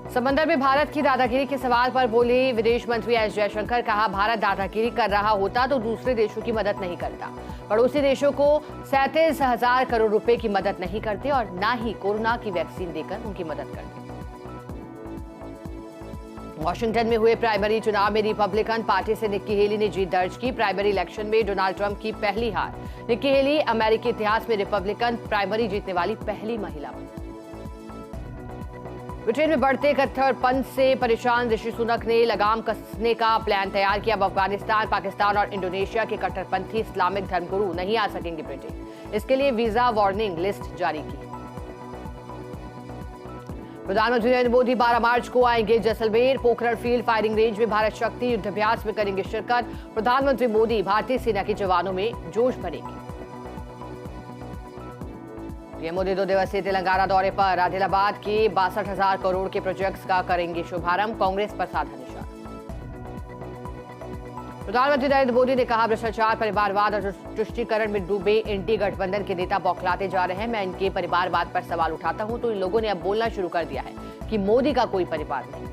समंदर में भारत की दादागिरी के सवाल पर बोले विदेश मंत्री एस जयशंकर। कहा, भारत दादागिरी कर रहा होता तो दूसरे देशों की मदद नहीं करता। पड़ोसी देशों को 37,000 करोड़ रुपए की मदद नहीं करते और ना ही कोरोना की वैक्सीन देकर उनकी मदद करते। वॉशिंगटन में हुए प्राइमरी चुनाव में रिपब्लिकन पार्टी से निक्की हेली ने जीत दर्ज की। प्राइमरी इलेक्शन में डोनाल्ड ट्रंप की पहली हार। निक्की हेली अमेरिकी इतिहास में रिपब्लिकन प्राइमरी जीतने वाली पहली महिला बनी। ब्रिटेन में बढ़ते कट्टरपंथ से परेशान ऋषि सुनक ने लगाम कसने का प्लान तैयार किया। अब अफगानिस्तान, पाकिस्तान और इंडोनेशिया के कट्टरपंथी इस्लामिक धर्मगुरु नहीं आ सकेंगे ब्रिटेन। इसके लिए वीजा वार्निंग लिस्ट जारी की। प्रधानमंत्री नरेंद्र मोदी 12 मार्च को आएंगे Jaisalmer. Pokhran field firing range में भारत शक्ति युद्धाभ्यास में करेंगे शिरकत। प्रधानमंत्री मोदी भारतीय सेना के जवानों में जोश भरेंगे। पीएम मोदी 2 दिवसीय तेलंगाना दौरे पर। आदिलाबाद के 62,000 करोड़ के प्रोजेक्ट्स का करेंगे शुभारंभ। कांग्रेस पर साधा निशाना। प्रधानमंत्री नरेंद्र मोदी ने कहा, भ्रष्टाचार, परिवारवाद और तुष्टीकरण में डूबे एनडीए गठबंधन के नेता बौखलाते जा रहे हैं। मैं इनके परिवारवाद पर सवाल उठाता हूं तो इन लोगों ने अब बोलना शुरू कर दिया है कि मोदी का कोई परिवार नहीं।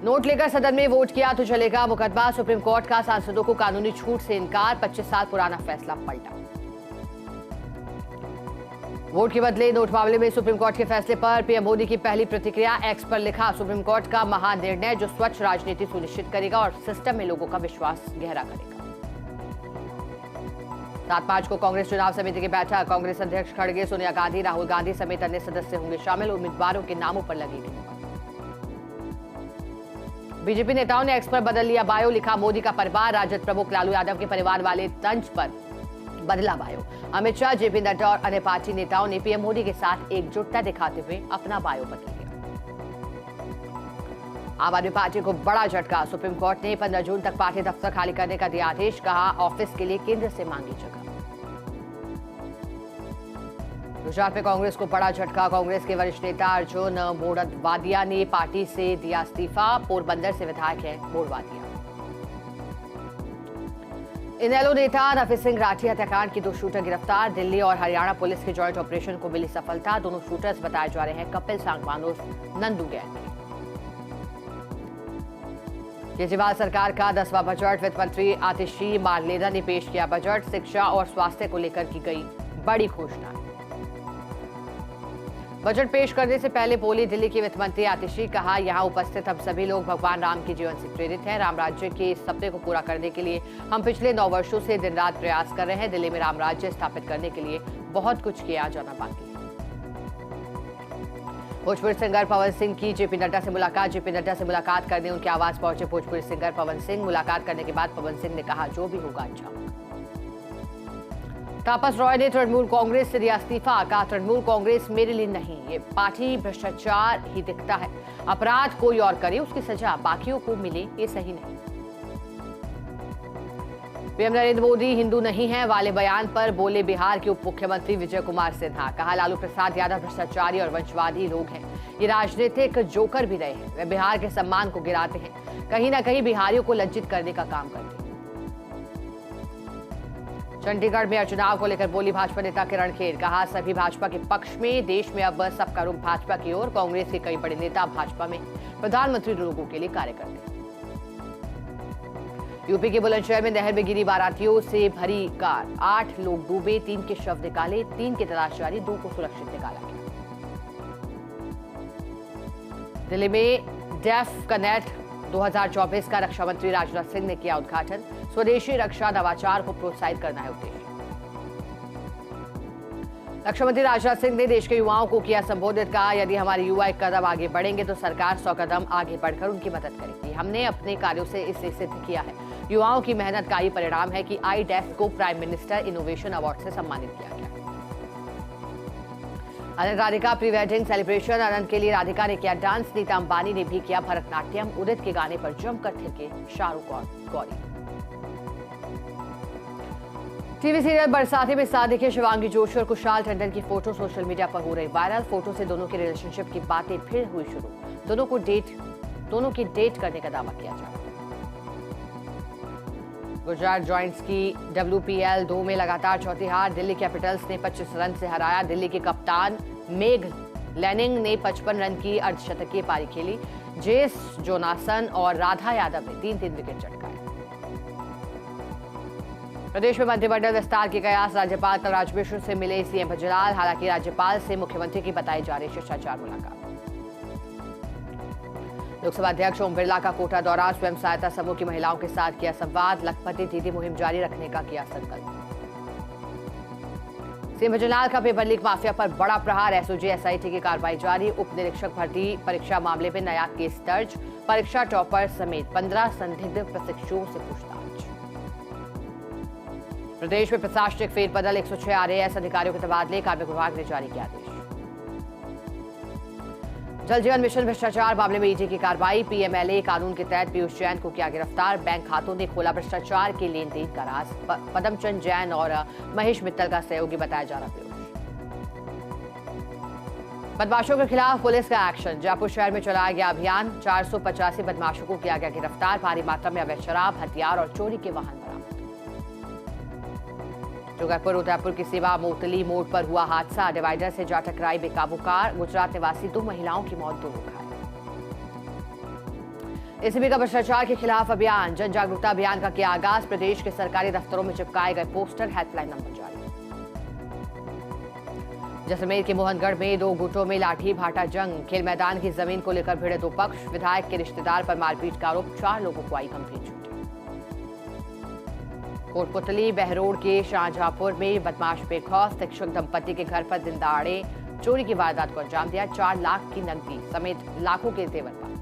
नोट लेकर सदन में वोट किया तो चलेगा मुकदमा। सुप्रीम कोर्ट का सांसदों को कानूनी छूट से इनकार। 25 साल पुराना फैसला पलटा। वोट के बदले नोट मामले में सुप्रीम कोर्ट के फैसले पर पीएम मोदी की पहली प्रतिक्रिया। एक्स पर लिखा, सुप्रीम कोर्ट का महान निर्णय जो स्वच्छ राजनीति सुनिश्चित करेगा और सिस्टम में लोगों का विश्वास गहरा करेगा। 7 मार्च को कांग्रेस चुनाव समिति की बैठक। कांग्रेस अध्यक्ष खड़गे, सोनिया गांधी, राहुल गांधी समेत अन्य सदस्य होंगे शामिल। उम्मीदवारों के नामों पर लगेगी मुहर। बीजेपी नेताओं ने एक्स पर बदल लिया बायो। लिखा, मोदी का परिवार। राजद प्रमुख लालू यादव के परिवार वाले तंज पर बदला बायो। अमित शाह, जेपी नड्डा और अन्य पार्टी नेताओं ने पीएम मोदी के साथ एकजुटता दिखाते हुए अपना बायो बदल लिया। आम आदमी पार्टी को बड़ा झटका। सुप्रीम कोर्ट ने 15 जून तक पार्टी दफ्तर खाली करने का दिया आदेश। कहा, ऑफिस के लिए केंद्र से मांगी जगह। गुजरात में कांग्रेस को बड़ा झटका। कांग्रेस के वरिष्ठ नेता अर्जुन मोडवादिया ने पार्टी से दिया इस्तीफा। पोरबंदर से विधायक है मोडवादिया। इनेलो नेता नफी सिंह राठी हत्याकांड के 2 शूटर गिरफ्तार। दिल्ली और हरियाणा पुलिस के जॉइंट ऑपरेशन को मिली सफलता। दोनों शूटर्स बताए जा रहे हैं कपिल सांगवान उर्फ नंदू गैंग के। केजरीवाल सरकार का 10वां बजट। वित्त मंत्री आतिशी मारलेना ने पेश किया बजट। शिक्षा और स्वास्थ्य को लेकर की गई बड़ी घोषणा। बजट पेश करने से पहले बोली दिल्ली की वित्त मंत्री आतिशी। कहा, यहां उपस्थित हम सभी लोग भगवान राम के जीवन से प्रेरित हैं। राम राज्य के इस सपने को पूरा करने के लिए हम पिछले 9 वर्षों से दिन रात प्रयास कर रहे हैं। दिल्ली में राम राज्य स्थापित करने के लिए बहुत कुछ किया जाना बाकी है। भोजपुरी सिंगर पवन सिंह की जेपी नड्डा से मुलाकात। जेपी नड्डा से मुलाकात करने उनके आवास पहुंचे भोजपुरी सिंगर पवन सिंह। मुलाकात करने के बाद पवन सिंह ने कहा, जो भी होगा अच्छा होगा। तापस रॉय ने तृणमूल कांग्रेस से दिया इस्तीफा। कहा, तृणमूल कांग्रेस मेरे लिए नहीं, ये पार्टी भ्रष्टाचार ही दिखता है। अपराध कोई और करे, उसकी सजा बाकियों को मिले, ये सही नहीं। पीएम नरेंद्र मोदी हिंदू नहीं है वाले बयान पर बोले बिहार के उप मुख्यमंत्री विजय कुमार सिन्हा। कहा, लालू प्रसाद यादव भ्रष्टाचारी और वंशवादी लोग हैं। ये राजनीतिक जोकर भी रहे हैं। वे बिहार के सम्मान को गिराते हैं। कहीं ना कहीं बिहारियों को लज्जित करने का काम करते हैं। चंडीगढ़ में चुनाव को लेकर बोली भाजपा नेता किरण खेर। कहा, सभी भाजपा के पक्ष में। देश में अब सबका रुख भाजपा की ओर। कांग्रेस के कई बड़े नेता भाजपा में प्रधानमंत्री लोगों के लिए कार्य करते हैं। यूपी के बुलंदशहर में नहर में गिरी बारातियों से भरी कार। 8 लोग डूबे, 3 के शव निकाले। 3 की तलाश जारी, 2 को सुरक्षित निकाला गया। दिल्ली में डेफ कनेक्ट 2024 का रक्षा मंत्री राजनाथ सिंह ने किया उद्घाटन। स्वदेशी रक्षा नवाचार को प्रोत्साहित करना है उद्देश्य। रक्षा मंत्री राजनाथ सिंह ने देश के युवाओं को किया संबोधित। कहा, यदि हमारे युवा एक कदम आगे बढ़ेंगे तो सरकार 100 कदम आगे बढ़कर उनकी मदद करेगी। हमने अपने कार्यों से इसे सिद्ध किया है। युवाओं की मेहनत का ही परिणाम है कि IDEF को प्राइम मिनिस्टर इनोवेशन अवार्ड से सम्मानित किया गया। अनंत राधिका प्री वेडिंग सेलिब्रेशन। अनंत के लिए राधिका ने किया डांस। नीता अंबानी ने भी किया भरतनाट्यम। उदित के गाने पर जमकर थिरके शाहरुख और गौरी। टीवी सीरियल बरसाती में साथ दिखे शिवांगी जोशी और कुशाल टंडन की फोटो सोशल मीडिया पर हो रही वायरल। फोटो से दोनों के रिलेशनशिप की बातें फिर हुई शुरू। दोनों की डेट करने का दावा किया जा रहा है। गुजरात जॉइंट्स की WPL 2 में लगातार चौथी हार। दिल्ली कैपिटल्स ने 25 रन से हराया। दिल्ली के कप्तान लेनिंग ने 55 रन की अर्धशतकीय पारी खेली। जेस जोनासन और राधा यादव ने 3-3 विकेट चटकाए। प्रदेश में मंत्रिमंडल विस्तार के कयास, राज्यपाल कलराज मिश्र से मिले सीएम भजलाल। हालांकि राज्यपाल से मुख्यमंत्री की बताई जा रही शिष्टाचार मुलाकात। लोकसभा अध्यक्ष ओम बिरला का कोटा दौरा, स्वयं सहायता समूह की महिलाओं के साथ किया संवाद। लखपति दीदी मुहिम जारी रखने का किया संकल्प। सीएम भजलाल का पेपर लीक माफिया पर बड़ा प्रहार, एसओजी एसआईटी की कार्रवाई जारी। उप निरीक्षक भर्ती परीक्षा मामले में नया केस दर्ज। परीक्षा टॉपर समेत 15 संदिग्ध प्रशिक्षुओं से पूछताछ। प्रदेश में प्रशासनिक फेरबदल, 106 आरएएस अधिकारियों के तबादले, कार्मिक विभाग ने जारी किया आदेश। जल जीवन मिशन भ्रष्टाचार मामले में ईडी की कार्रवाई। पीएमएलए कानून के तहत पीयूष जैन को किया गिरफ्तार। बैंक खातों ने खोला भ्रष्टाचार के लेन देन का राज। पदमचंद जैन और महेश मित्तल का सहयोगी बताया जा रहा पीयूष। बदमाशों के खिलाफ पुलिस का एक्शन, जयपुर शहर में चलाया गया अभियान। 485 बदमाशों को किया गया गिरफ्तार। भारी मात्रा में अवैध शराब, हथियार और चोरी के वाहन बरामद। डूंगरपुर उदयपुर की सेवा मोतली मोड़ पर हुआ हादसा। डिवाइडर से जा टकराई बेकाबू कार। गुजरात निवासी 2 महिलाओं की मौत, 2 लोग घायल। एसीबी का भ्रष्टाचार के खिलाफ अभियान, जन जागरूकता अभियान का किया आगाज। प्रदेश के सरकारी दफ्तरों में चिपकाए गए पोस्टर, हेल्पलाइन नंबर जारी। जैसलमेर के मोहनगढ़ में 2 गुटों में लाठी भाटा जंग। खेल मैदान की जमीन को लेकर भिड़े 2 पक्ष। विधायक के रिश्तेदार पर मारपीट का आरोप, 4 लोगों को आई गंभीर चोट। कोटपुतली बहरोड के शाहजहांपुर में बदमाश बेखौफ शिक्षक दंपति के घर पर दिन दहाड़े चोरी की वारदात को अंजाम दिया। 4 लाख की नकदी समेत लाखों के जेवर पाए।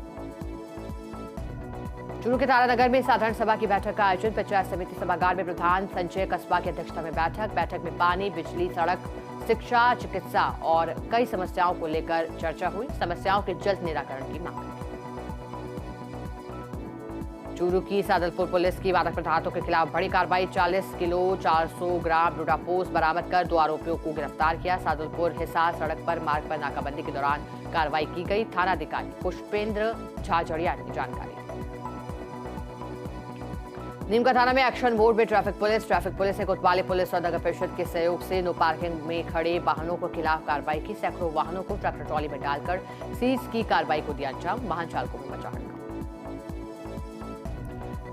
चूरू के तारानगर में साधारण सभा की बैठक का आयोजन। पंचायत समिति सभागार में प्रधान संजय कस्बा की अध्यक्षता में बैठक में पानी, बिजली, सड़क, शिक्षा, चिकित्सा और कई समस्याओं को लेकर चर्चा हुई। समस्याओं के जल्द निराकरण की मांग। चूरू की सादलपुर पुलिस की मादक पदार्थों के खिलाफ बड़ी कार्रवाई। 40 किलो 400 ग्राम डोडापोस बरामद कर 2 आरोपियों को गिरफ्तार किया। सादलपुर हिसार सड़क पर मार्ग पर नाकाबंदी के दौरान कार्रवाई की गई। थानाधिकारी पुष्पेंद्र झाझड़िया ने जानकारी। नीमका थाना में एक्शन मोड में ट्रैफिक पुलिस ने कोतवाली पुलिस और नगर परिषद के सहयोग से नो पार्किंग में खड़े वाहनों के खिलाफ कार्रवाई की। सैकड़ों वाहनों को ट्रैक्टर ट्रॉली में डालकर सीज की कार्रवाई को दिया अंजाम। वाहन चालकों में मचा हड़कंप।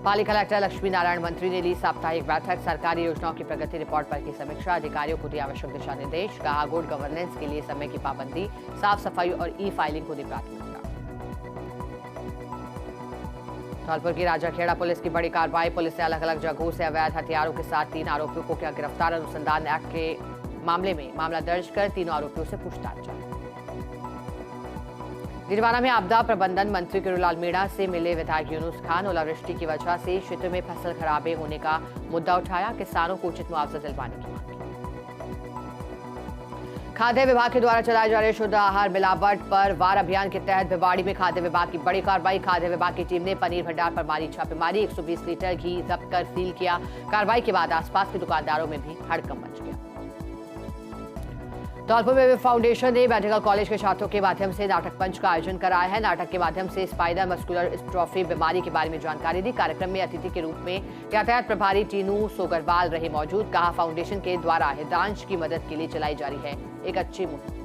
पाली कलेक्टर लक्ष्मी नारायण मंत्री ने ली साप्ताहिक बैठक। सरकारी योजनाओं की प्रगति रिपोर्ट पर की समीक्षा। अधिकारियों को दिए आवश्यक दिशा निर्देश। कहा गुड गवर्नेंस के लिए समय की पाबंदी, साफ सफाई और ई फाइलिंग को दी प्राथमिकता। धौलपुर की राजाखेड़ा पुलिस की बड़ी कार्रवाई। पुलिस ने अलग अलग जगहों से अवैध हथियारों के साथ 3 आरोपियों को किया गिरफ्तार। अनुसंधान एक्ट के मामले में मामला दर्ज कर 3 आरोपियों से पूछताछ जारी। गिरवाना में आपदा प्रबंधन मंत्री किरोलाल मीणा से मिले विधायक यूनुस खान। ओलावृष्टि की वजह से क्षेत्र में फसल खराबे होने का मुद्दा उठाया। किसानों को उचित मुआवजा दिलवाने की मांग की। खाद्य विभाग के द्वारा चलाए जा रहे शुद्ध आहार मिलावट पर वार अभियान के तहत भिवाड़ी में खाद्य विभाग की बड़ी कार्रवाई। खाद्य विभाग की टीम ने पनीर भंडार पर मारी छापेमारी। 120 लीटर घी जब्त कर सील किया। कार्रवाई के बाद आसपास के दुकानदारों में भी हड़कंप मच गया। धौलपुर में फाउंडेशन ने मेडिकल कॉलेज के छात्रों के माध्यम से नाटक मंच का आयोजन कराया है। नाटक के माध्यम से स्पाइनल मस्कुलर डिस्ट्रॉफी बीमारी के बारे में जानकारी दी। कार्यक्रम में अतिथि के रूप में यातायात प्रभारी टीनू सोगरवाल रहे मौजूद। कहा फाउंडेशन के द्वारा हितांश की मदद के लिए चलाई जा रही है एक अच्छी मुहिम।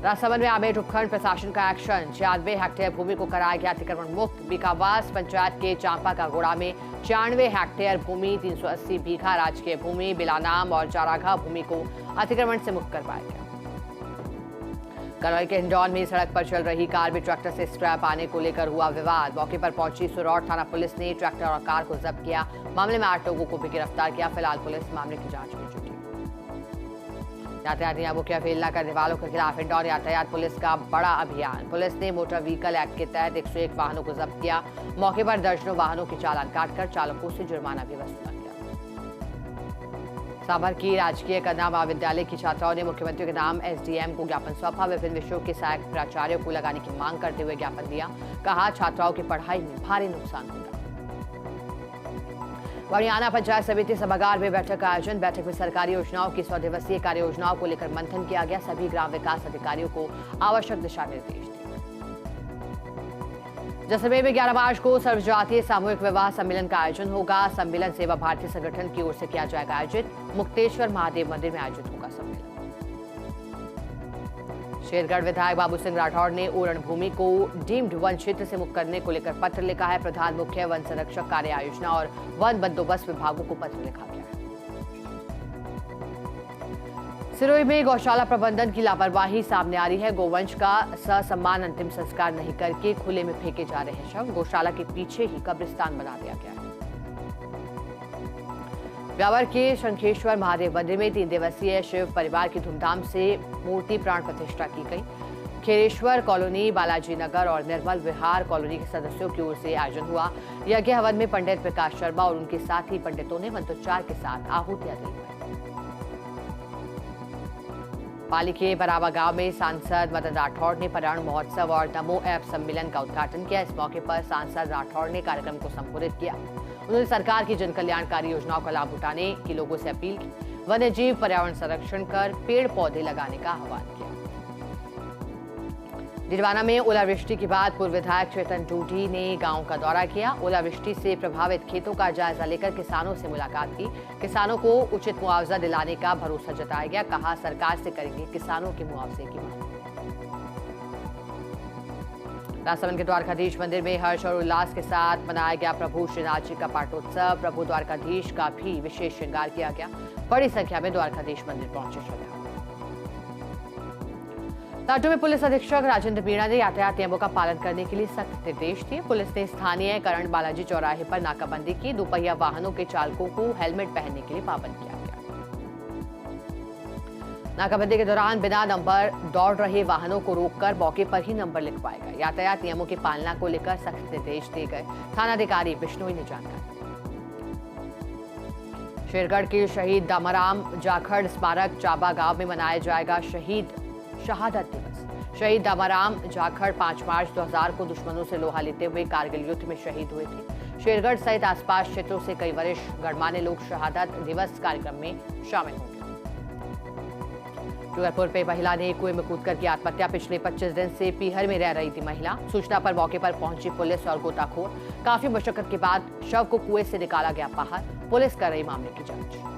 राजसमंद में आमेर उपखंड प्रशासन का एक्शन। 96 हेक्टेयर भूमि को कराया गया अतिक्रमण मुक्त। बीकावास पंचायत के चांपा का गोड़ा में 96 हेक्टेयर भूमि, 380 बीघा राजकीय भूमि, बिलानाम और चारागाह भूमि को अतिक्रमण से मुक्त करवाया गया। करौली के हिंडौन में सड़क पर चल रही कार में ट्रैक्टर से स्क्रैप आने को लेकर हुआ विवाद। मौके पर पहुंची सुरौर थाना पुलिस ने ट्रैक्टर और कार को जब्त किया। मामले में 8 लोगों को भी गिरफ्तार किया। फिलहाल पुलिस मामले की जांच में जुटी। यातायात नियमों की अवहेलना करने वालों के खिलाफ इंदौर यातायात पुलिस का बड़ा अभियान। पुलिस ने मोटर व्हीकल एक्ट के तहत 101 वाहनों को जब्त किया। मौके पर दर्जनों वाहनों की चालान काटकर चालकों से जुर्माना भी वसूला गया। साबर की राजकीय कन्या महाविद्यालय की छात्राओं ने मुख्यमंत्री के नाम एसडीएम को ज्ञापन सौंपा। विभिन्न विषयों के सहायक प्राचार्यों को लगाने की मांग करते हुए ज्ञापन दिया। कहा छात्राओं की पढ़ाई में भारी नुकसान होगा। वरियाना पंचायत समिति सभागार में बैठक का आयोजन। बैठक में सरकारी योजनाओं की 100 दिवसीय कार्य योजनाओं को लेकर मंथन किया गया। सभी ग्राम विकास अधिकारियों को आवश्यक दिशा निर्देश दिए। जैसलमेर में 11 मार्च को सर्वजातीय सामूहिक विवाह सम्मेलन का आयोजन होगा। सम्मेलन सेवा भारती संगठन की ओर से किया जाएगा आयोजित। मुक्तेश्वर महादेव मंदिर में आयोजित होगा सम्मेलन। शेरगढ़ विधायक बाबू सिंह राठौड़ ने ओरण भूमि को डीम्ड वन क्षेत्र से मुक्त करने को लेकर पत्र लिखा है। प्रधान मुख्य वन संरक्षक कार्य आयोजना और वन बंदोबस्त विभागों को पत्र लिखा गया है। सिरोही में गौशाला प्रबंधन की लापरवाही सामने आ रही है। गोवंश का ससम्मान अंतिम संस्कार नहीं करके खुले में फेंके जा रहे हैं शव। गौशाला के पीछे ही कब्रिस्तान बना दिया गया है। ब्यावर के शंखेश्वर महादेव मंदिर में 3 दिवसीय शिव परिवार की धूमधाम से मूर्ति प्राण प्रतिष्ठा की गई। खेरेश्वर कॉलोनी, बालाजी नगर और निर्मल विहार कॉलोनी के सदस्यों की ओर से आयोजन हुआ। यज्ञ हवन में पंडित प्रकाश शर्मा और उनके साथी पंडितों ने मंत्रोच्चार के साथ आहुतियां दी। पाली के बरावा गांव में सांसद मदन राठौड़ ने पर्यावरण महोत्सव और नमो ऐप सम्मेलन का उद्घाटन किया। इस मौके पर सांसद राठौड़ ने कार्यक्रम को संबोधित किया। उन्होंने सरकार की जन कल्याणकारी योजनाओं का लाभ उठाने की लोगों से अपील की। वन्यजीव पर्यावरण संरक्षण कर पेड़ पौधे लगाने का आह्वान किया। डिडवाना में ओलावृष्टि के बाद पूर्व विधायक चेतन टूडी ने गांव का दौरा किया। ओलावृष्टि से प्रभावित खेतों का जायजा लेकर किसानों से मुलाकात की। किसानों को उचित मुआवजा दिलाने का भरोसा जताया गया। कहा, सरकार से करेंगे किसानों के मुआवजे की मांग। राजसमंद के द्वारकाधीश मंदिर में हर्ष और उल्लास के साथ मनाया गया प्रभु श्रीनाथ जी का पाटोत्सव। प्रभु द्वारकाधीश का भी विशेष श्रृंगार किया गया। बड़ी संख्या में द्वारकाधीश मंदिर पहुंचे श्रद्धालु। ताटू में पुलिस अधीक्षक राजेंद्र मीणा ने यातायात नियमों का पालन करने के लिए सख्त निर्देश दिए। पुलिस ने स्थानीय करण बालाजी चौराहे पर नाकाबंदी की। दोपहिया वाहनों के चालकों को हेलमेट पहनने के लिए पाबंद किया गया। नाकाबंदी के दौरान बिना नंबर दौड़ रहे वाहनों को रोककर मौके पर ही नंबर लिखवाए गए। यातायात नियमों की पालना को लेकर सख्त निर्देश दिए गए। थानाधिकारी बिश्नोई ने जानकारी। शेरगढ़ के शहीद दामाराम जाखड़ स्मारक चाबा गांव में मनाया जाएगा शहीद शहादत दिवस। शहीद दामाराम जाखड़ 5 मार्च 2000 को दुश्मनों से लोहा लेते हुए कारगिल युद्ध में शहीद हुए थे। शेरगढ़ सहित आसपास क्षेत्रों से कई वरिष्ठ गणमान्य लोग शहादत दिवस कार्यक्रम में शामिल होंगे। डूंगरपुर पे महिला ने कुएं में कूदकर की आत्महत्या। पिछले 25 दिन से पीहर में रह रही थी महिला। सूचना पर मौके पर पहुंची पुलिस और गोताखोर। काफी मशक्कत के बाद शव को कुएं से निकाला गया बाहर। पुलिस कर रही मामले की जांच।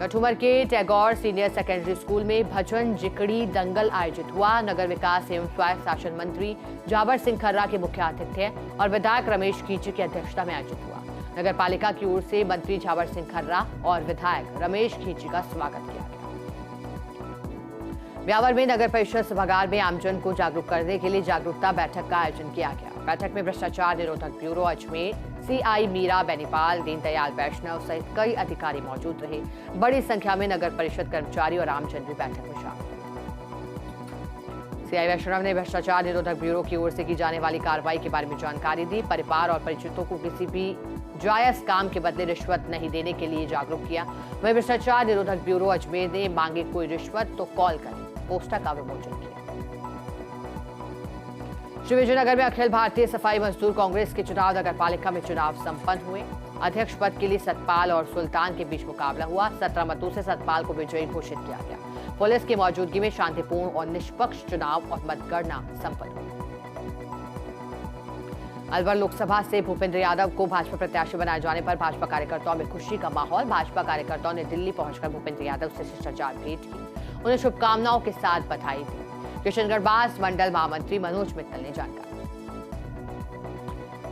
कठुमर के टैगोर सीनियर सेकेंडरी स्कूल में भजन जिकड़ी दंगल आयोजित हुआ। नगर विकास एवं स्वायत्त शासन मंत्री जाबर सिंह खर्रा के मुख्य आतिथ्य और विधायक रमेश खींची की अध्यक्षता में आयोजित हुआ। नगर पालिका की ओर से मंत्री जाबर सिंह खर्रा और विधायक रमेश खींची का स्वागत किया गया। ब्यावर में नगर परिषद सभागार में आमजन को जागरूक करने के लिए जागरूकता बैठक का आयोजन किया गया। बैठक में भ्रष्टाचार निरोधक ब्यूरो अजमेर, सीआई मीरा बेनीपाल, दीनदयाल वैष्णव सहित कई अधिकारी मौजूद रहे। बड़ी संख्या में नगर परिषद कर्मचारी और आमजन भी बैठक में शामिल। सीआई वैष्णव ने भ्रष्टाचार निरोधक ब्यूरो की ओर से की जाने वाली कार्रवाई के बारे में जानकारी दी। परिवार और परिचितों को किसी भी जायज काम के बदले रिश्वत नहीं देने के लिए जागरूक किया। वहीं भ्रष्टाचार निरोधक ब्यूरो अजमेर ने मांगे कोई रिश्वत तो कॉल करें पोस्टर का विमोचन किया। श्री विजयनगर में अखिल भारतीय सफाई मजदूर कांग्रेस के चुनाव नगर पालिका में चुनाव संपन्न हुए। अध्यक्ष पद के लिए सतपाल और सुल्तान के बीच मुकाबला हुआ। 17 मतों से सतपाल को विजयी घोषित किया गया। पुलिस की मौजूदगी में शांतिपूर्ण और निष्पक्ष चुनाव और मतगणना संपन्न हुई। अलवर लोकसभा से भूपेंद्र यादव को भाजपा प्रत्याशी बनाए जाने पर भाजपा कार्यकर्ताओं में खुशी का माहौल। भाजपा कार्यकर्ताओं ने दिल्ली पहुंचकर भूपेंद्र यादव से शिष्टाचार भेंट की। उन्हें शुभकामनाओं के साथ बधाई दी। किशनगढ़ बास मंडल महामंत्री मनोज मित्तल ने जानकारी।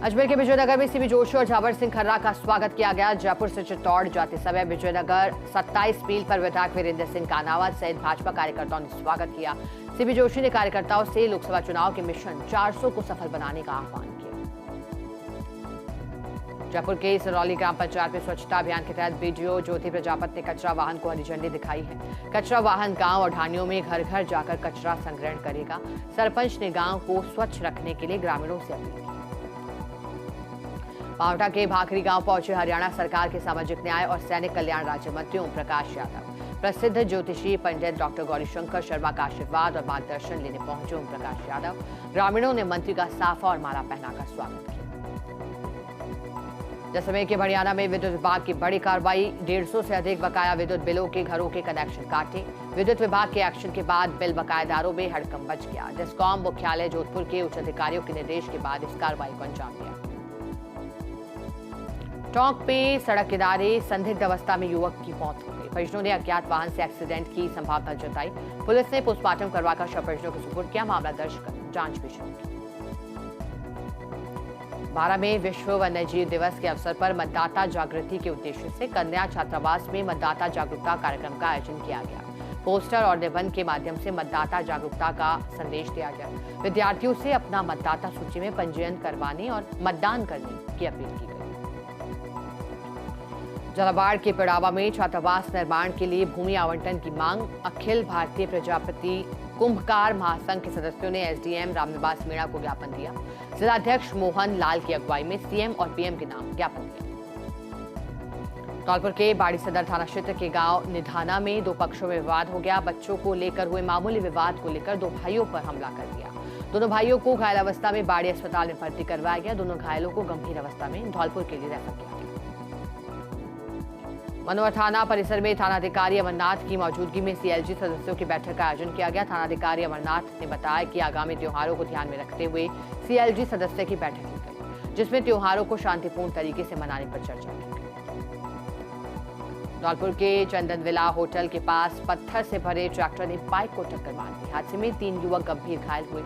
अजमेर के विजयनगर में सीबी जोशी और जाबर सिंह खर्रा का स्वागत किया गया। जयपुर से चित्तौड़ जाते समय विजयनगर 27 मील पर विधायक वीरेंद्र सिंह कानावत सहित भाजपा कार्यकर्ताओं ने स्वागत किया। सीबी जोशी ने कार्यकर्ताओं से लोकसभा चुनाव के मिशन 400 को सफल बनाने का आह्वान किया। जयपुर के सरौली ग्राम पंचायत में स्वच्छता अभियान के तहत बीडीओ ज्योति प्रजापति ने कचरा वाहन को हरी झंडी दिखाई है। कचरा वाहन गांव और ढानियों में घर घर जाकर कचरा संग्रहण करेगा। सरपंच ने गांव को स्वच्छ रखने के लिए ग्रामीणों से अपील की। पावटा के भाखरी गांव पहुंचे हरियाणा सरकार के सामाजिक न्याय और सैनिक कल्याण राज्य मंत्री ओम प्रकाश यादव। प्रसिद्ध ज्योतिषी पंडित डॉक्टर गौरीशंकर शर्मा का आशीर्वाद और मार्गदर्शन लेने पहुंचे ओम प्रकाश यादव। ग्रामीणों ने मंत्री का साफा और माला पहनाकर स्वागत किया। जैसलमेर के भड़ियाना में विद्युत विभाग की बड़ी कार्रवाई। 150 से अधिक बकाया विद्युत बिलों के घरों के कनेक्शन काटे। विद्युत विभाग के एक्शन के बाद बिल बकायेदारों में हड़कंप मच गया। डिस्कॉम मुख्यालय जोधपुर के उच्च अधिकारियों के निर्देश के बाद इस कार्रवाई को अंजाम दिया। टोंक पे सड़क किनारे संदिग्ध अवस्था में युवक की मौत हो गई। परिजनों ने अज्ञात वाहन से एक्सीडेंट की संभावना जताई। पुलिस ने पोस्टमार्टम करवाकर शव परिजनों को सुपुर्द किया। मामला दर्ज कर जांच भी शुरू की। 12 में विश्व वन्यजीव दिवस के अवसर पर मतदाता जागृति के उद्देश्य से कन्या छात्रावास में मतदाता जागरूकता कार्यक्रम का आयोजन किया गया। पोस्टर और निबंध के माध्यम से मतदाता जागरूकता का संदेश दिया गया। विद्यार्थियों से अपना मतदाता सूची में पंजीयन करवाने और मतदान करने की अपील की गई। झालावाड़ के पिड़ावा में छात्रावास निर्माण के लिए भूमि आवंटन की मांग। अखिल भारतीय प्रजापति कुंभकार महासंघ के सदस्यों ने एसडीएम रामनिवास मीणा को ज्ञापन दिया। जिलाध्यक्ष मोहन लाल की अगुवाई में सीएम और पीएम के नाम ज्ञापन दिया। धौलपुर के बाड़ी सदर थाना क्षेत्र के गांव निधाना में दो पक्षों में विवाद हो गया। बच्चों को लेकर हुए मामूली विवाद को लेकर दो भाइयों पर हमला कर दिया। दोनों भाइयों को घायल अवस्था में बाड़ी अस्पताल में भर्ती करवाया गया। दोनों घायलों को गंभीर अवस्था में धौलपुर के लिए रेफर किया गया। मनोहर थाना परिसर में थानाधिकारी अमरनाथ की मौजूदगी में सीएलजी सदस्यों की बैठक का आयोजन किया गया। थानाधिकारी अमरनाथ ने बताया कि आगामी त्योहारों को ध्यान में रखते हुए सीएलजी सदस्य की बैठक की गई, जिसमें त्योहारों को शांतिपूर्ण तरीके से मनाने पर चर्चा की गई। धौलपुर के चंदन विला होटल के पास पत्थर से भरे ट्रैक्टर ने बाइक को टक्कर मार दी। हादसे में 3 युवक गंभीर घायल हुए।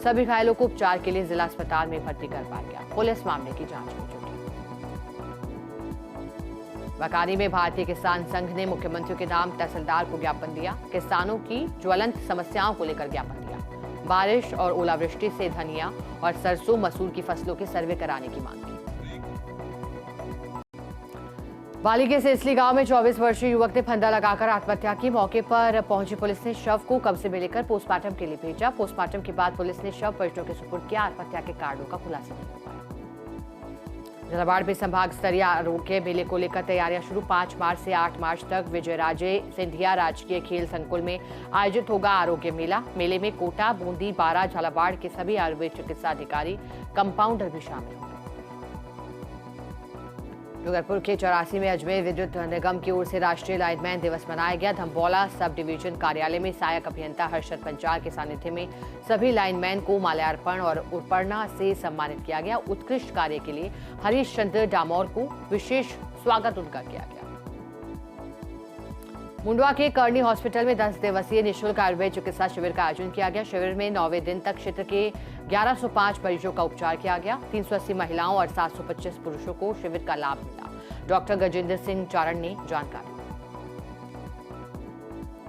सभी घायलों को उपचार के लिए जिला अस्पताल में भर्ती करवाया गया। पुलिस मामले की जांच में जुटी। बकानी में भारतीय किसान संघ ने मुख्यमंत्री के नाम तहसीलदार को ज्ञापन दिया। किसानों की ज्वलंत समस्याओं को लेकर ज्ञापन दिया। बारिश और ओलावृष्टि से धनिया और सरसों मसूर की फसलों के सर्वे कराने की मांग की। पाली के सेसली गांव में 24 वर्षीय युवक ने फंदा लगाकर आत्महत्या की। मौके पर पहुंची पुलिस ने शव को कब्जे में लेकर पोस्टमार्टम के लिए भेजा। पोस्टमार्टम के बाद पुलिस ने शव परिजनों के सुपुर्द किया। आत्महत्या के कारणों का खुलासा नहीं हो पाया। झालावाड़ में संभाग स्तरीय आरोग्य मेले को लेकर तैयारियां शुरू। 5 मार्च से 8 मार्च तक विजयराजे सिंधिया राजकीय खेल संकुल में आयोजित होगा आरोग्य मेला। मेले में कोटा, बूंदी, बारा, झालावाड़ के सभी आयुर्वेद चिकित्सा अधिकारी, कंपाउंडर भी शामिल होंगे। डूंगरपुर के 84 में अजमेर विद्युत निगम की ओर से राष्ट्रीय लाइनमैन दिवस मनाया गया। धम्बौला सब डिवीजन कार्यालय में सहायक अभियंता हर्षद पंचाल के सानिध्य में सभी लाइनमैन को माल्यार्पण और उपरणा से सम्मानित किया गया। उत्कृष्ट कार्य के लिए हरीश चंद्र डामोर को विशेष स्वागत उनका किया गया। मुंडवा के करनी हॉस्पिटल में 10 दिवसीय निःशुल्क आयुर्वेद चिकित्सा शिविर का आयोजन किया गया। शिविर में 9वें दिन तक क्षेत्र के 1105 मरीजों का उपचार किया गया। 380 महिलाओं और 725 पुरुषों को शिविर का लाभ मिला। डॉक्टर गजेंद्र सिंह चारण ने जानकारी।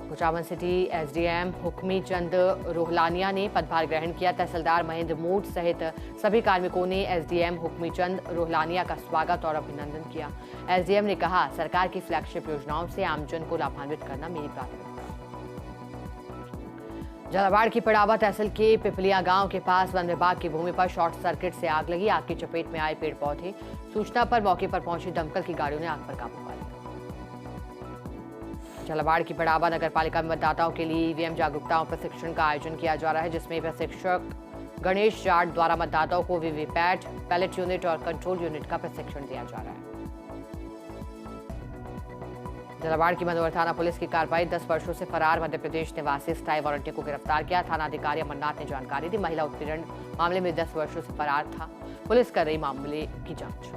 कुचामन सिटी एसडीएम हुक्मी चंद रोहलानिया ने पदभार ग्रहण किया। तहसीलदार महेंद्र मूड सहित सभी कार्मिकों ने एसडीएम हुक्मी चंद रोहलानिया का स्वागत और अभिनंदन किया। एसडीएम ने कहा, सरकार की फ्लैगशिप योजनाओं से आमजन को लाभान्वित करना मेरी प्राथमिकता है। झालावाड़ की पिड़ावा तहसील के पिपलिया गांव के पास वन विभाग की भूमि पर शॉर्ट सर्किट से आग लगी। आग की चपेट में आए पेड़ पौधे। सूचना पर मौके पर पहुंची दमकल की गाड़ियों ने आग पर काबू पा लिया। झालावाड़ की पिड़ावा नगर पालिका में मतदाताओं के लिए ईवीएम जागरूकता और प्रशिक्षण का आयोजन किया जा रहा है, जिसमें प्रशिक्षक गणेश जाट द्वारा मतदाताओं को वीवीपैट, पैलेट यूनिट और कंट्रोल यूनिट का प्रशिक्षण दिया जा रहा है। झालावाड़ की मनोहर थाना पुलिस की कार्रवाई। 10 वर्षों से फरार मध्य प्रदेश निवासी स्थायी वारंटी को गिरफ्तार किया। थानाधिकारी अमरनाथ ने जानकारी दी। महिला उत्पीड़न मामले में 10 वर्षों से फरार था। पुलिस कर रही मामले की जांच।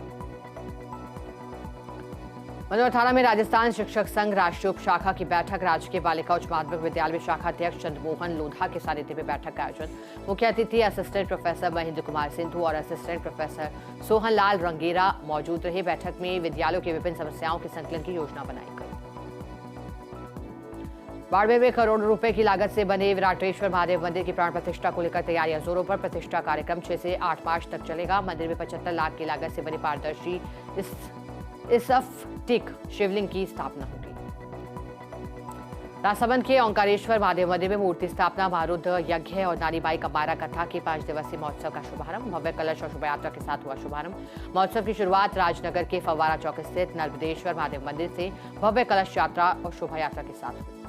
मनोहर थाना में राजस्थान शिक्षक संघ राष्ट्रीय उप शाखा की बैठक। राजकीय बालिका उच्च माध्यमिक विद्यालय में शाखा अध्यक्ष चंद्रमोहन लोधा के सानिध्य में बैठक का आयोजन। मुख्य अतिथि असिस्टेंट प्रोफेसर महेंद्र कुमार सिंधु और असिस्टेंट प्रोफेसर सोहन लाल रंगेरा मौजूद रहे। बैठक में विद्यालयों की विभिन्न समस्याओं के संकलन की योजना बनाई गई। बाड़मेर में करोड़ों रुपए की लागत से बने विराटेश्वर महादेव मंदिर की प्राण प्रतिष्ठा को लेकर तैयारियां जोरों पर। प्रतिष्ठा कार्यक्रम 6 से 8 मार्च तक चलेगा। मंदिर में 75 लाख की लागत से बनी पारदर्शी स्फटिक शिवलिंग की स्थापना होगी। राजसमंद के ओंकारेश्वर महादेव मंदिर में मूर्ति स्थापना, महारुद्र यज्ञ और नारीबाई कमारा कथा के 5 दिवसीय महोत्सव का शुभारंभ। भव्य कलश और शोभा यात्रा के साथ हुआ शुभारंभ। महोत्सव की शुरुआत राजनगर के फव्वारा चौक स्थित नर्मदेश्वर महादेव मंदिर से भव्य कलश यात्रा और शोभा यात्रा के साथ हुई।